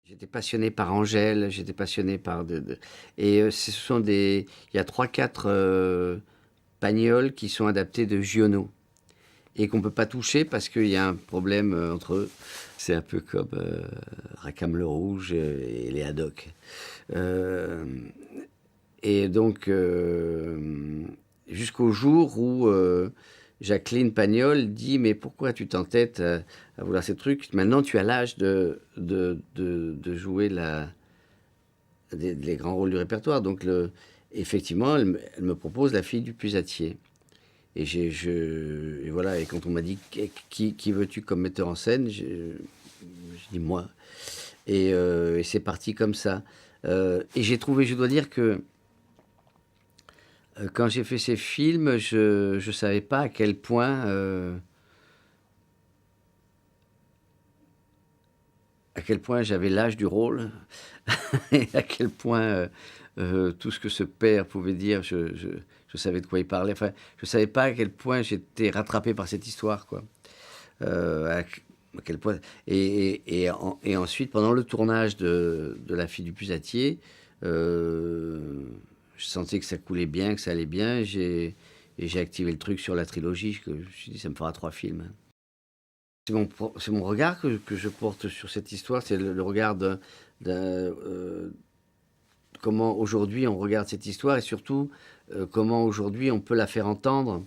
J'étais passionné par Angèle, j'étais passionné par et ce sont des il y a trois quatre Pagnols qui sont adaptés de Giono et qu'on peut pas toucher parce qu'il y a un problème, entre eux. C'est un peu comme, Rackham le Rouge, et les Haddock. Hem et donc, jusqu'au jour où, Jacqueline Pagnol dit: «Mais pourquoi tu t'entêtes à vouloir ces trucs? Maintenant tu as l'âge de jouer les grands rôles du répertoire». Donc effectivement, elle me propose La Fille du Pusatier et et voilà, et quand on m'a dit: Qui veux-tu comme metteur en scène?» J'ai dit: «Moi». Et c'est parti comme ça. Et j'ai trouvé, je dois dire que, quand j'ai fait ces films, je savais pas à quel point j'avais l'âge du rôle et à quel point, tout ce que ce père pouvait dire, je savais de quoi il parlait. Enfin, je savais pas à quel point j'étais rattrapé par cette histoire, quoi. À quel point et ensuite pendant le tournage de La Fille du Pusatier, je sentais que ça coulait bien, que ça allait bien. J'ai activé le truc sur la trilogie, que je me suis dit: «Ça me fera 3 films». C'est mon regard que je porte sur cette histoire, c'est le regard d'un, comment aujourd'hui on regarde cette histoire et surtout, comment aujourd'hui on peut la faire entendre,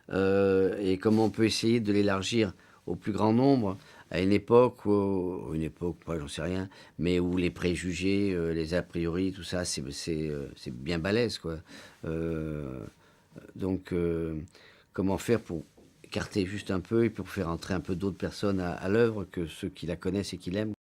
et comment on peut essayer de l'élargir au plus grand nombre, à une époque, ouais, j'en sais rien, mais où les préjugés, les a priori, tout ça, c'est bien balèze, quoi. Heu, donc comment faire pour écarter juste un peu et pour faire entrer un peu d'autres personnes à l'œuvre que ceux qui la connaissent et qui l'aiment?